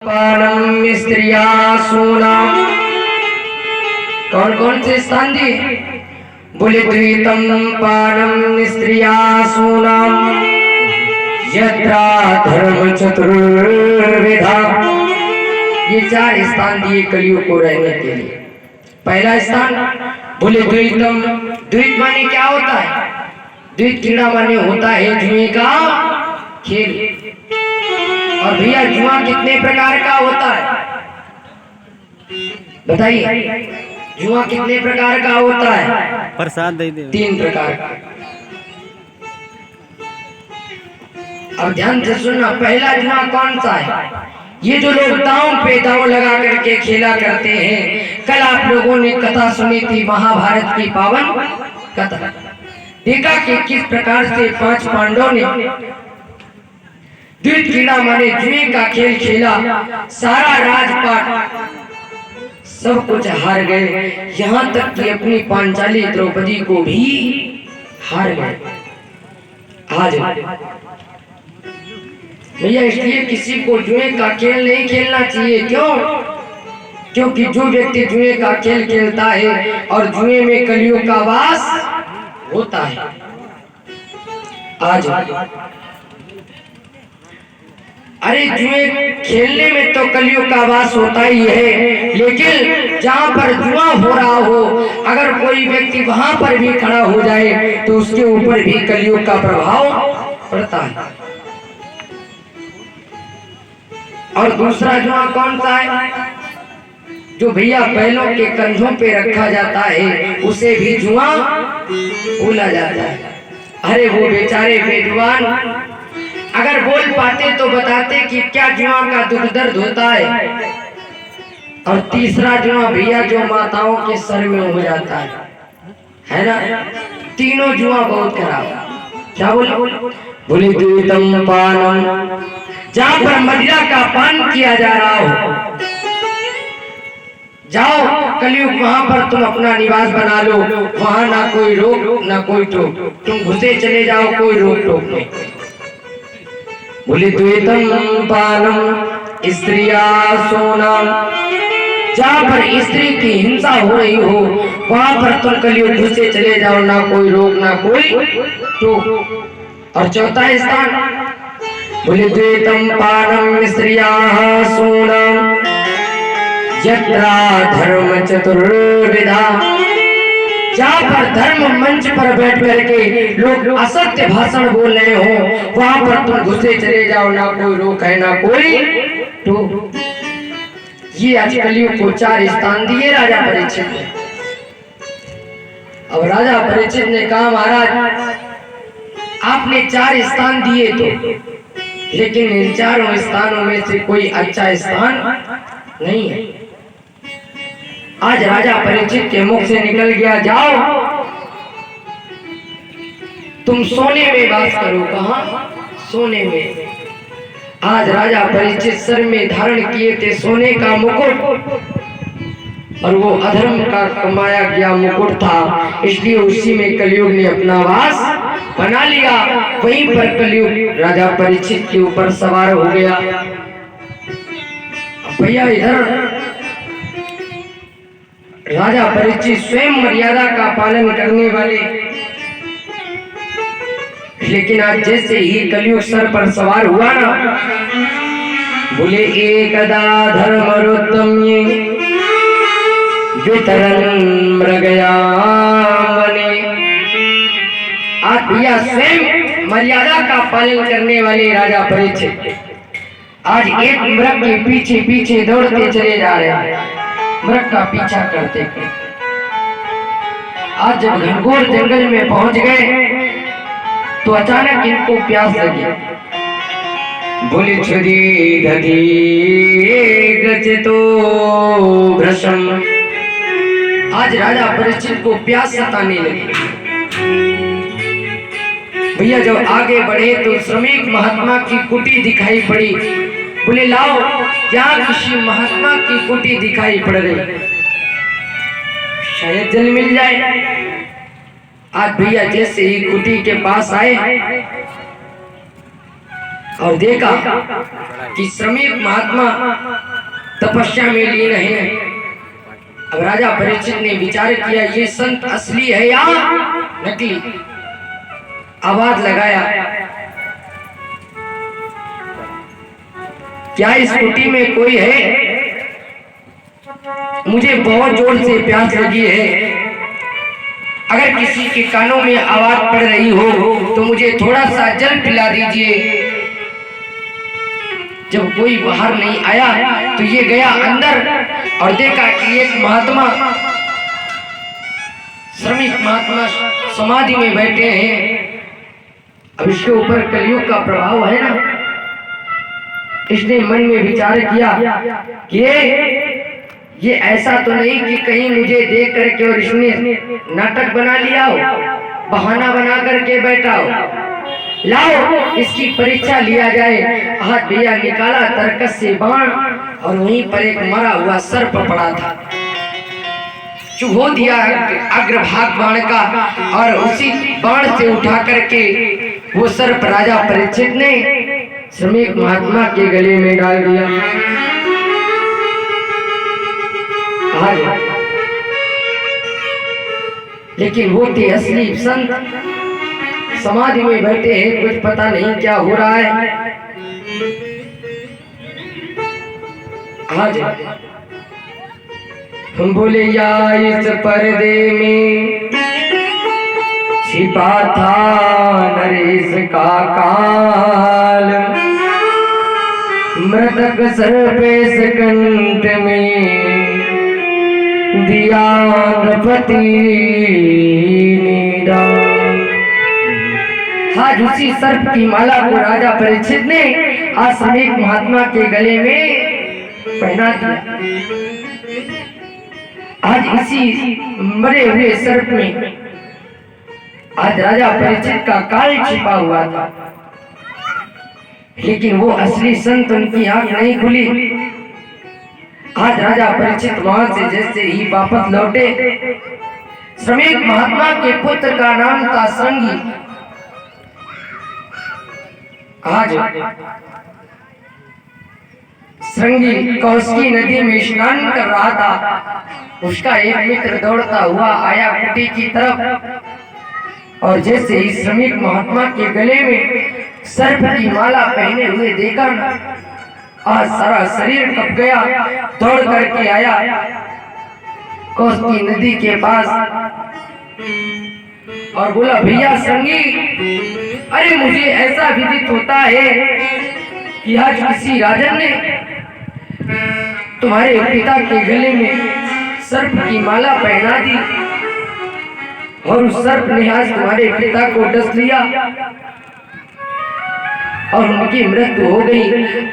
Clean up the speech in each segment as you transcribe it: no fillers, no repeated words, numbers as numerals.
पानम स्त्रिया सोना। कौन कौन से स्थान दिए? बोले द्वितम पानम स्त्रिया सोना यत्रा धर्म चतुर्विधा। ये चार स्थान दिए कलियुग को रहने के लिए। पहला स्थान बोले द्वितम। द्वित माने क्या होता है? द्वित क्रीड़ा माने होता है जुए का खेल। और भैया जुआ कितने प्रकार का होता है बताइए? जुआ कितने प्रकार का होता है? प्रसाद दे दे। 3 प्रकार का। अब ध्यान से सुनना, पहला जुआ कौन सा है? ये जो लोग दांव पे दांव लगा करके खेला करते हैं। कल आप लोगों ने कथा सुनी थी महाभारत की पावन कथा। देखा कि किस प्रकार से 5 पांडवों ने द्वित क्रीड़ा माने जुए का खेल खेला। सारा राजपाट सब कुछ हार गए, यहाँ तक कि अपनी पांचाली द्रौपदी को भी हार गए। आज भैया इसलिए किसी को जुए का खेल नहीं खेलना चाहिए। क्यों? क्योंकि जो व्यक्ति जुए का खेल खेलता है और जुए में कलियुग का वास होता है। आज अरे जुए खेलने में तो कलियुग का वास होता ही है, लेकिन जहाँ पर जुआ हो रहा हो अगर कोई व्यक्ति वहां पर भी खड़ा हो जाए तो उसके ऊपर भी कलियुग का प्रभाव पड़ता है। और दूसरा जुआ कौन सा है? जो भैया बैलों के कंधों पे रखा जाता है उसे भी जुआ बोला जाता है। अरे वो बेचारे बेजुबान अगर बोल पाते तो बताते कि क्या जुआ का दुख दर्द होता है। और तीसरा जुआ भैया जो माताओं के सर में हो जाता है ना? तीनों जुआ बहुत खराब। क्या बोले द्वितम पानम, जहाँ पर मदिरा का पान किया जा रहा हो, जाओ कलयुग वहां पर तुम अपना निवास बना लो। वहां ना कोई रोक ना कोई टोक, तुम घुसे चले जाओ, कोई रोक टोक नहीं। बोले द्वितम पानम स्त्रिया सोना, जहाँ पर स्त्री की हिंसा हो रही हो वहां पर तुम कलियुग घुसे चले जाओ, ना कोई रोक ना कोई टोक। और चौथा स्थान बोले द्वितम पानम स्त्रिया सोना यत्रा धर्म चतुर्विधा, जहाँ पर धर्म मंच पर बैठ करके लोग असत्य भाषण बोल रहे हो वहां पर तुम घुसे चले जाओ, ना कोई रोक है ना कोई टोक। ये आज कलियुग को 4 स्थान दिए राजा परीक्षित ने। अब राजा परीक्षित ने कहा महाराज आपने 4 स्थान दिए तो, लेकिन इन 4 स्थानों में से कोई अच्छा स्थान नहीं है। आज राजा परीक्षित के मुख से निकल गया जाओ तुम सोने में वास करो। कहाँ? सोने में। आज राजा परीक्षित सर में धारण किए थे सोने का मुकुट, और वो अधर्म का कमाया गया मुकुट था, इसलिए उसी में कलियुग ने अपना वास बना लिया। वहीं पर कलियुग राजा परीक्षित के ऊपर सवार हो गया। भैया इधर राजा परीक्षित स्वयं मर्यादा का पालन करने वाले, लेकिन आज जैसे ही कलियुग सर पर सवार हुआ ना, बोले एकदा धर्मरुत्तम्ये वितरन् मृगया वने। आज भैया स्वयं मर्यादा का पालन करने वाले राजा परीक्षित आज एक मृग के पीछे पीछे दौड़ते चले जा रहे हैं, मृग का पीछा करते। आज जब घनघोर जंगल में पहुंच गए तो अचानक इनको प्यास लगी। बोले छुरी दधी गजतो भ्रशम। आज राजा परीक्षित को प्यास सताने लगी। भैया जब आगे बढ़े तो श्रमिक महात्मा की कुटी दिखाई पड़ी। बोले लाओ यहाँ किसी महात्मा की कुटी दिखाई पड़ रही, शायद जल मिल जाए। आज भैया जैसे ही कुटी के पास आए और देखा कि श्रमिक महात्मा तपस्या में लीन है। अब राजा परीक्षित ने विचार किया ये संत असली है या नकली। आवाज लगाया, क्या इस कुटी में कोई है? मुझे बहुत जोर से प्यास लगी है। अगर किसी के कानों में आवाज पड़ रही हो तो मुझे थोड़ा सा जल पिला दीजिए। जब कोई बाहर नहीं आया तो ये गया अंदर और देखा कि एक महात्मा, श्रमिक महात्मा समाधि में बैठे हैं। अब इसके ऊपर कलयुग का प्रभाव है ना। इसने मन में विचार किया कि ये ऐसा तो नहीं कि कहीं मुझे देख करके और इसने नाटक बना लिया हो, बहाना बना करके बैठा हो। लाओ इसकी परीक्षा लिया जाए। हाथ भैया निकाला तरकस से बाण और वहीं पर एक मरा हुआ सर्प पड़ा था। चुभो दिया अग्रभाग बाण का और उसी बाण से उठा करके वो सर्प राजा परीक्षित ने श्रमिक महात्मा के गले में डाल दिया। लेकिन वो थे असली संत, समाधि में बैठे हैं, कुछ पता नहीं क्या हो रहा है। आज हम बोले या इस पर्दे में छिपा था नरेश का काल, मृतक सर्पेश कंठ में दिया नृपति ने डाल। आज उसी सर्प की माला को राजा परीक्षित ने आज श्रमिक महात्मा के गले में पहना दिया। आज इसी मरे हुए सर्प में आज राजा परीक्षित का काल छिपा हुआ था। लेकिन वो असली संत, उनकी आंख नहीं खुली। आज राजा परीक्षित वहां से जैसे ही वापस लौटे, श्रमिक महात्मा के पुत्र का नाम था श्रृंगी। आज श्रृंगी कौशिकी नदी में स्नान कर रहा था। उसका एक मित्र दौड़ता हुआ आया कुटी की तरफ और जैसे ही श्रमिक महात्मा के गले में सर्प की माला पहने हुए देखा, आज सारा शरीर कप गया। दौड़ करके आया कौशिकी नदी के पास और बोला, भैया श्रृंगी, अरे मुझे ऐसा विदित होता है कि आज किसी राजन ने तुम्हारे पिता के गले में सर्प की माला पहना दी और उस सर्प ने आज तुम्हारे पिता को डस लिया और उनकी मृत्यु हो गई।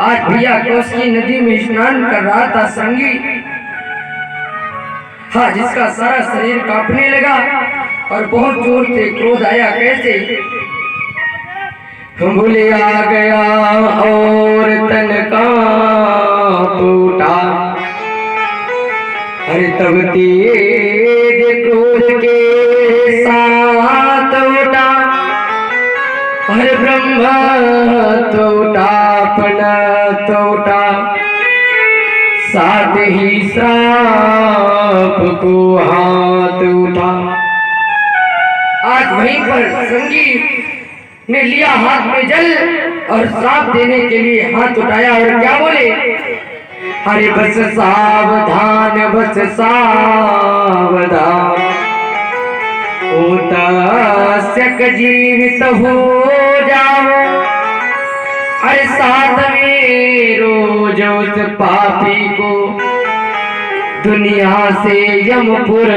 आज भैया कौशिकी नदी में स्नान कर रहा था श्रृंगी। हाँ, जिसका सारा शरीर कांपने लगा और बहुत जोर से क्रोध आया। कैसे? बोले, आ गया और तन का टूटा, अरे तब तेज क्रोध के साथ उठा, अरे ब्रह्म तो उठा, अपना तो उठा, साथ ही श्राप को हाथ उठा। आज वहीं पर श्रृंगी ने लिया हाथ में जल और श्राप देने के लिए हाथ उठाया और क्या बोले, अरे बस सावधान, बस सावधान, उतस्यक जीवित हो जाओ, अरे साथ में रोज उस पापी को दुनिया से यमपुर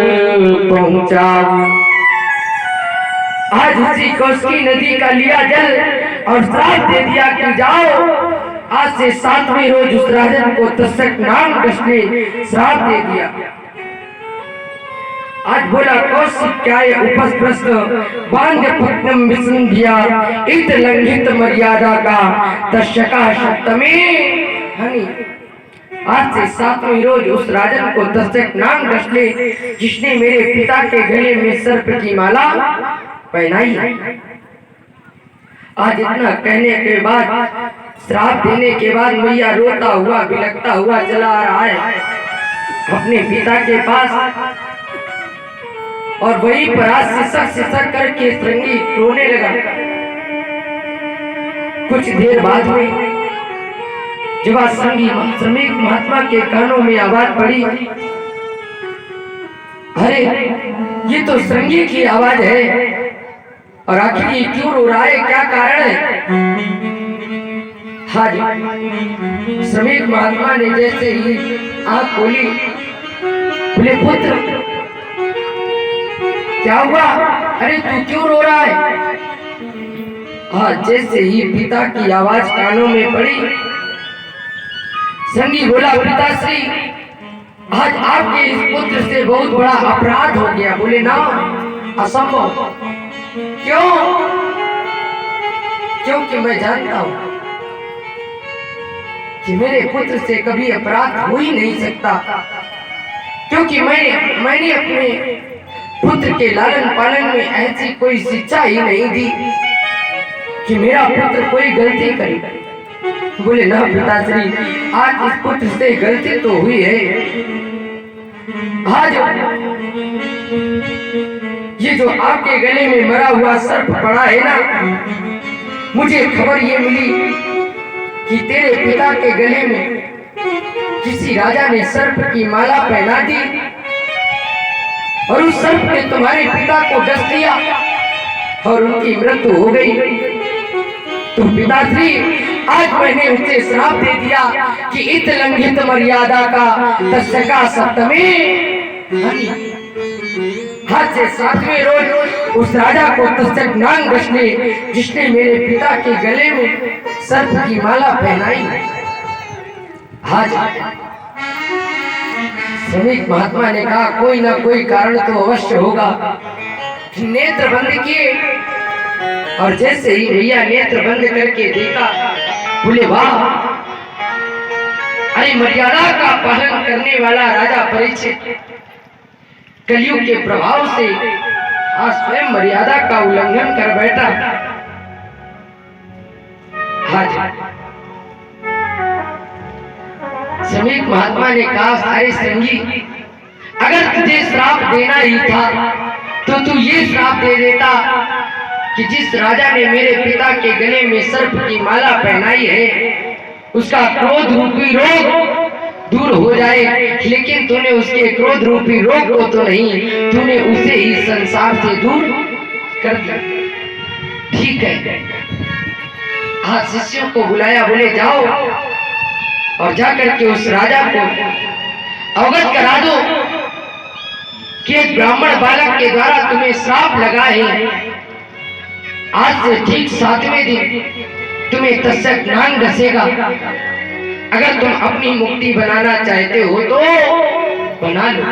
पहुंचाओ। आज उसी कौशिकी नदी का लिया जल और श्राप दे दिया कि जाओ, आज से 7वें रोज उस राजन को तस्सक नाम कसने श्राप दे दिया। आज बोला, कौशिक क्या ये उपस्प्रश्न बांध पत्नम विसंध्या, इत लंघित मर्यादा का तस्सका सप्तमी हनी। आज से 7वें रोज उस राजन को तस्सक नाम कसने जिसने मेरे पिता के गले में सर्प की माला पहनाई। आज इतना कहने के बाद श्राप देने के बाद मैया रोता हुआ बिलखता हुआ चला आ रहा है अपने पिता के पास, और वहीं पर आज सिसक सिसक करके श्रृंगी रोने लगा। कुछ देर बाद में जब श्रमिक महात्मा के कानों में आवाज पड़ी, अरे ये तो श्रृंगी की आवाज है, और आखिर ये क्यों रो रहा है, क्या कारण है? हाँ जी, श्रमिक महात्मा ने जैसे ही आंख खोली, बोले पुत्र क्या हुआ, अरे तू क्यों रो रहा है? हाँ, जैसे ही पिता की आवाज कानों में पड़ी, श्रृंगी बोला पिताश्री आज आपके इस पुत्र से बहुत बड़ा अपराध हो गया। बोले ना, असंभव। क्यों? क्योंकि मैं जानता हूं कि मेरे पुत्र से कभी अपराध हो ही नहीं सकता, क्योंकि मैंने अपने पुत्र के लालन पालन में ऐसी कोई शिक्षा ही नहीं दी कि मेरा पुत्र कोई गलती करे। बोले ना पिताश्री, आज इस पुत्र से गलती तो हुई है। आज ये जो आपके गले में मरा हुआ सर्प पड़ा है ना, मुझे खबर ये मिली कि तेरे पिता के गले में किसी राजा ने सर्प की माला पहना दी, और उस सर्प ने तुम्हारे पिता को डस लिया और उनकी मृत्यु हो गई। तो पिताश्री आज मैंने उसे श्राप दे दिया कि इत लंघित मर्यादा का दशका सप्तमी। आज से 7वें रोज उस राजा को तस्तक नांग जिसने मेरे पिता के गले में सर्प की माला पहनाई। आज श्रमिक महात्मा ने कहा कोई ना कोई कारण तो अवश्य होगा। नेत्र बंद किए, और जैसे ही भैया नेत्र बंद करके देखा, बोले वाह, अरे मर्यादा का पालन करने वाला राजा परीक्षित कलयुग के प्रभाव से आज स्वयं मर्यादा का उल्लंघन कर बैठा। आज श्रमिक महात्मा ने कहा, सारे श्रृंगी, अगर तुझे श्राप देना ही था तो तू ये श्राप दे देता कि जिस राजा ने मेरे पिता के गले में सर्प की माला पहनाई है उसका क्रोध रूपी रोग दूर हो जाए, लेकिन तूने उसके क्रोध रूपी रोग को तो नहीं, तूने उसे ही संसार से दूर कर दिया। ठीक है, आज शिष्यों को बुलाया, बोले जाओ और जाकर के उस राजा को अवगत करा दो कि एक ब्राह्मण बालक के द्वारा तुम्हें श्राप लगा है। आज से ठीक 7वें दिन तुम्हें तक्षक नांग डसेगा। अगर तुम अपनी मुक्ति बनाना चाहते हो तो बना लो।